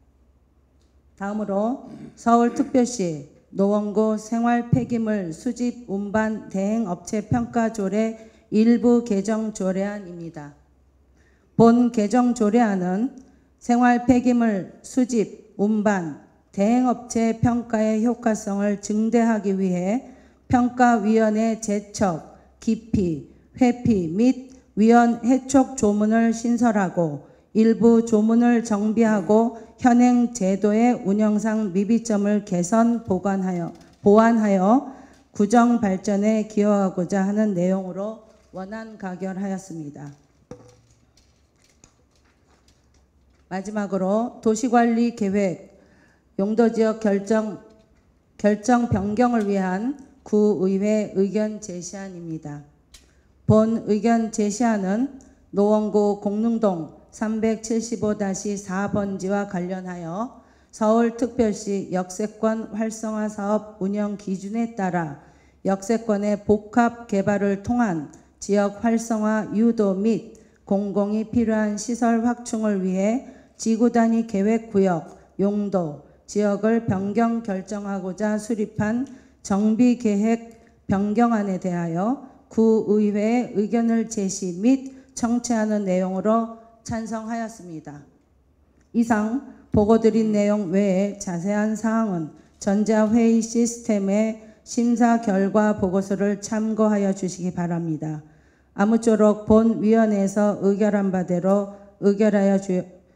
다음으로 서울특별시 노원구 생활폐기물 수집 운반 대행업체 평가조례 일부 개정 조례안입니다. 본 개정 조례안은 생활폐기물 수집, 운반, 대행업체 평가의 효과성을 증대하기 위해 평가위원회 제척, 기피, 회피 및 위원 해촉 조문을 신설하고 일부 조문을 정비하고 현행 제도의 운영상 미비점을 개선 보완하여 구정 발전에 기여하고자 하는 내용으로 원안 가결하였습니다. 마지막으로 도시관리 계획 용도지역 결정 변경을 위한 구의회 의견 제시안입니다. 본 의견 제시안은 노원구 공릉동 375-4번지와 관련하여 서울특별시 역세권 활성화 사업 운영 기준에 따라 역세권의 복합 개발을 통한 지역 활성화 유도 및 공공이 필요한 시설 확충을 위해 지구 단위 계획 구역, 용도, 지역을 변경 결정하고자 수립한 정비 계획 변경안에 대하여 구의회의 의견을 제시 및 청취하는 내용으로 찬성하였습니다. 이상 보고드린 내용 외에 자세한 사항은 전자회의 시스템의 심사 결과 보고서를 참고하여 주시기 바랍니다. 아무쪼록 본 위원회에서 의결한 바대로 의결하여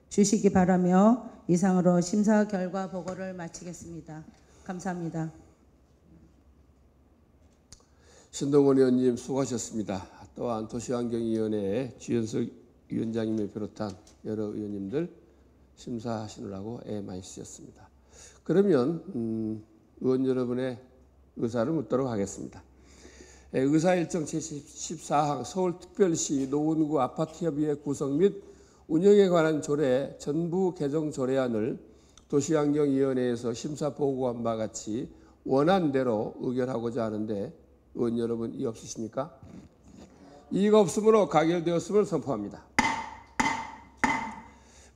주시기 바라며 이상으로 심사 결과 보고를 마치겠습니다. 감사합니다. 신동원 의원님 수고하셨습니다. 또한 도시환경위원회의 주연석 위원장님을 비롯한 여러 의원님들 심사하시느라고 애 많이 쓰셨습니다. 그러면 의원 여러분의 의사를 묻도록 하겠습니다. 의사일정 제14항 서울특별시 노원구 아파트협의회 구성 및 운영에 관한 조례 전부 개정 조례안을 도시환경위원회에서 심사 보고한 바와 같이 원안대로 의결하고자 하는데 의원 여러분 이의 없으십니까? 이의가 없으므로 가결되었음을 선포합니다.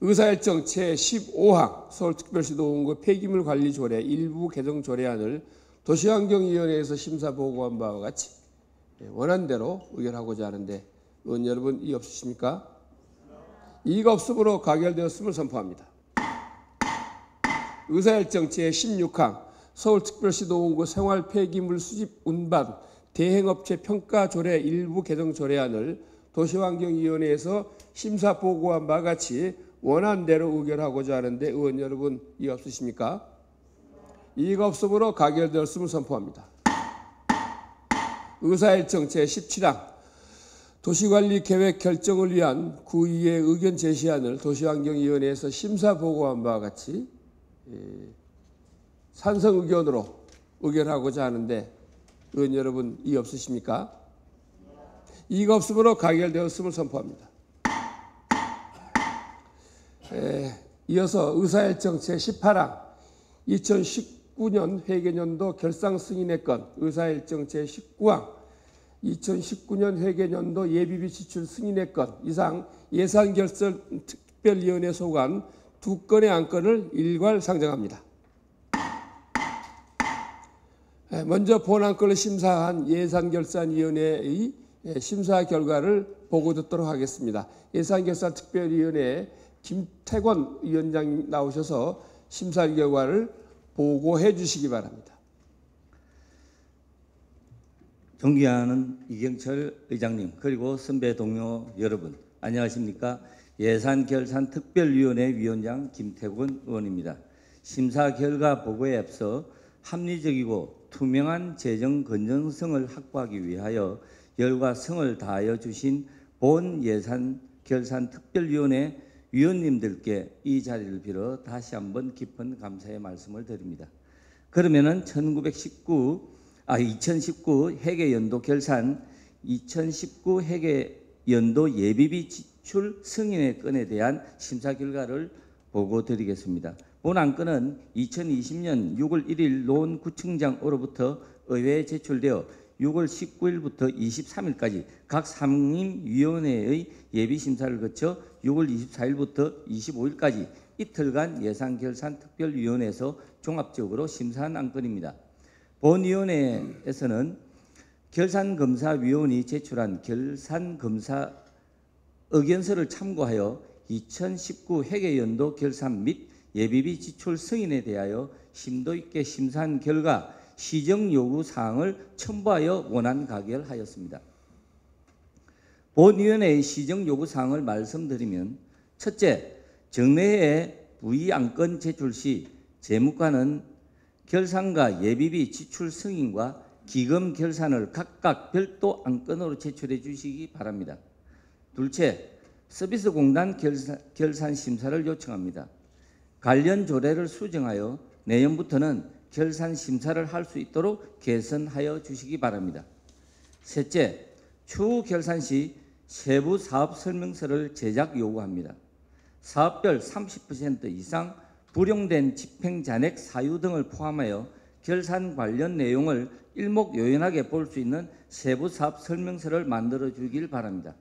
의사일정 제15항 서울특별시 노원구 폐기물 관리 조례 일부 개정 조례안을 도시환경위원회에서 심사 보고한 바와 같이 원안대로 의결하고자 하는데 의원 여러분 이의 없으십니까? 이의가 없으므로 가결되었음을 선포합니다. 의사일정 제16항 서울특별시 노원구 생활 폐기물 수집 운반 대행업체 평가 조례 일부 개정 조례안을 도시환경위원회에서 심사 보고한 바와 같이 원안대로 의결하고자 하는데 의원 여러분 이의 없으십니까? 이의가 없으므로 가결되었음을 선포합니다. 의사일정 제17항 도시관리 계획 결정을 위한 구의회 의견 제시안을 도시환경위원회에서 심사 보고한 바와 같이 찬성 의견으로 의결하고자 하는데 의원 여러분 이의 없으십니까? 이의가 없으므로 가결되었음을 선포합니다. 이어서 의사일정 제18항 2019년 회계년도 결상 승인의 건 의사일정 제19항 2019년 회계년도 예비비 지출 승인의 건 이상 예산결산 특별위원회 소관 2건의 안건을 일괄 상정합니다. 먼저 본 안건을 심사한 예산결산위원회의 심사 결과를 보고 듣도록 하겠습니다. 예산결산특별위원회 김태권 위원장 나오셔서 심사 결과를 보고해 주시기 바랍니다. 존경하는 이경철 의장님, 그리고 선배 동료 여러분, 안녕하십니까? 예산결산특별위원회 위원장 김태권 의원입니다. 심사 결과 보고에 앞서 합리적이고 투명한 재정 건전성을 확보하기 위하여 열과 성을 다하여 주신 본 예산결산특별위원회 위원님들께 이 자리를 빌어 다시 한번 깊은 감사의 말씀을 드립니다. 그러면은 2019 회계연도 결산, 2019 회계연도 예비비 지출 승인의 건에 대한 심사 결과를 보고 드리겠습니다. 본 안건은 2020년 6월 1일 노원구청장으로부터 의회에 제출되어 6월 19일부터 23일까지 각 상임위원회의 예비심사를 거쳐 6월 24일부터 25일까지 이틀간 예산결산특별위원회에서 종합적으로 심사한 안건입니다. 본위원회에서는 결산검사위원이 제출한 결산검사 의견서를 참고하여 2019 회계연도 결산 및 예비비 지출 승인에 대하여 심도 있게 심사한 결과 시정 요구 사항을 첨부하여 원안 가결하였습니다. 본위원회의 시정 요구 사항을 말씀드리면, 첫째, 정례회에 부의 안건 제출 시 재무관은 결산과 예비비 지출 승인과 기금 결산을 각각 별도 안건으로 제출해 주시기 바랍니다. 둘째, 서비스공단 결산 심사를 요청합니다. 관련 조례를 수정하여 내년부터는 결산 심사를 할 수 있도록 개선하여 주시기 바랍니다. 셋째, 추후 결산 시 세부 사업 설명서를 제작 요구합니다. 사업별 30% 이상 불용된 집행 잔액 사유 등을 포함하여 결산 관련 내용을 일목요연하게 볼 수 있는 세부 사업 설명서를 만들어 주길 바랍니다.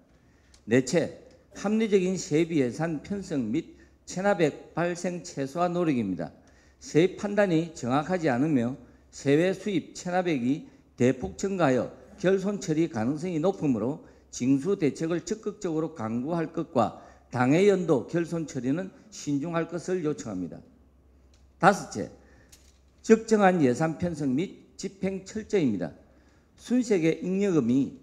넷째, 합리적인 세비 예산 편성 및 체납액 발생 최소화 노력입니다. 세입 판단이 정확하지 않으며 세외 수입 체납액이 대폭 증가하여 결손 처리 가능성이 높으므로 징수 대책을 적극적으로 강구할 것과 당해 연도 결손 처리는 신중할 것을 요청합니다. 다섯째, 적정한 예산 편성 및 집행 철저입니다. 순색의 잉여금이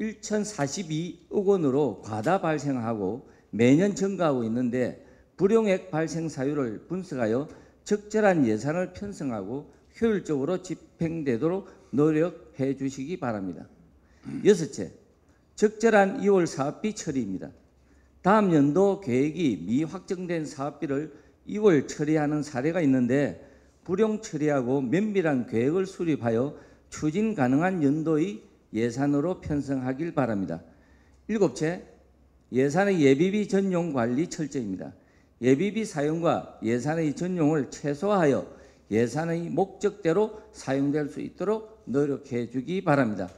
1,042억 원으로 과다 발생하고 매년 증가하고 있는데 불용액 발생 사유를 분석하여 적절한 예산을 편성하고 효율적으로 집행되도록 노력해 주시기 바랍니다. 여섯째, 적절한 2월 사업비 처리입니다. 다음 연도 계획이 미확정된 사업비를 2월 처리하는 사례가 있는데 불용 처리하고 면밀한 계획을 수립하여 추진 가능한 연도의 예산으로 편성하길 바랍니다. 일곱째, 예산의 예비비 전용 관리 철저입니다. 예비비 사용과 예산의 전용을 최소화하여 예산의 목적대로 사용될 수 있도록 노력해 주기 바랍니다.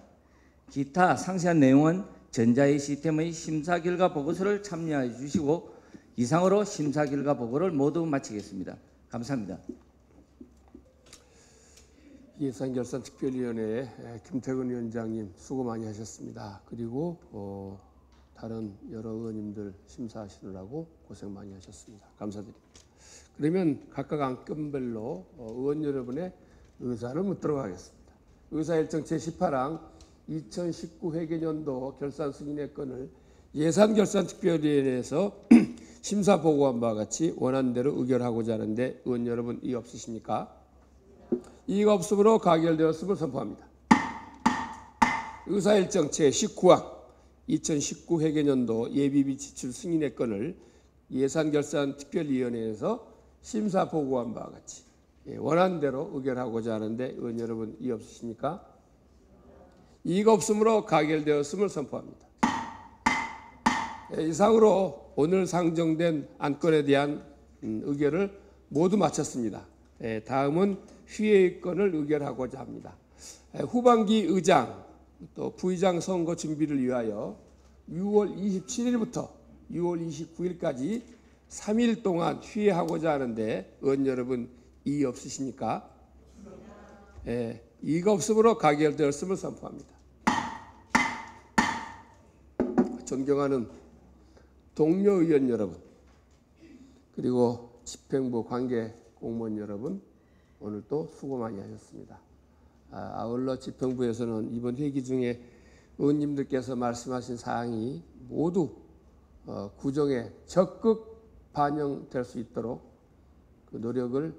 기타 상세한 내용은 전자회의 시스템의 심사 결과 보고서를 참여해 주시고 이상으로 심사 결과 보고를 모두 마치겠습니다. 감사합니다. 예산결산특별위원회 김태근 위원장님 수고 많이 하셨습니다. 그리고 다른 여러 의원님들 심사하시느라고 고생 많이 하셨습니다. 감사드립니다. 그러면 각각 안건별로 의원 여러분의 의사를 묻도록 하겠습니다. 의사일정 제18항 2019 회계연도 결산 승인의 건을 예산결산특별위원회에서 심사 보고한 바와 같이 원안대로 의결하고자 하는데 의원 여러분 이의 없으십니까? 이의가 없으므로 가결되었음을 선포합니다. 의사일정 제19항 2019 회계연도 예비비 지출 승인의 건을 예산결산특별위원회에서 심사 보고한 바와 같이 원안대로 의결하고자 하는데 의원 여러분 이의 없으십니까? 이의가 없으므로 가결되었음을 선포합니다. 이상으로 오늘 상정된 안건에 대한 의결을 모두 마쳤습니다. 다음은 휴회의 건을 의결하고자 합니다. 후반기 의장 또 부의장 선거 준비를 위하여 6월 27일부터 6월 29일까지 3일 동안 휴회하고자 하는데 의원 여러분 이의 없으십니까? 이의가 없으므로 가결되었음을 선포합니다. 존경하는 동료 의원 여러분 그리고 집행부 관계 공무원 여러분 오늘도 수고 많이 하셨습니다. 아울러 집행부에서는 이번 회기 중에 의원님들께서 말씀하신 사항이 모두 구정에 적극 반영될 수 있도록 그 노력을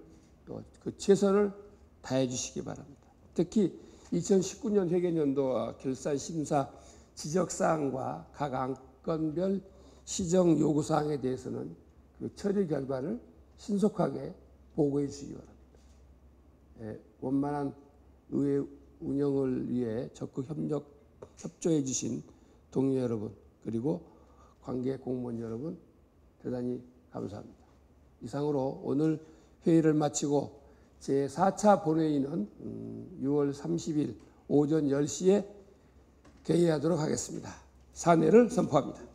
또 그 최선을 다해 주시기 바랍니다. 특히 2019년 회계연도와 결산 심사 지적 사항과 각 안건별 시정 요구 사항에 대해서는 그 처리 결과를 신속하게 보고해 주시기 바랍니다. 원만한 의회 운영을 위해 적극 협조해 주신 동료 여러분 그리고 관계 공무원 여러분 대단히 감사합니다. 이상으로 오늘 회의를 마치고 제4차 본회의는 6월 30일 오전 10시에 개회하도록 하겠습니다. 사내를 선포합니다.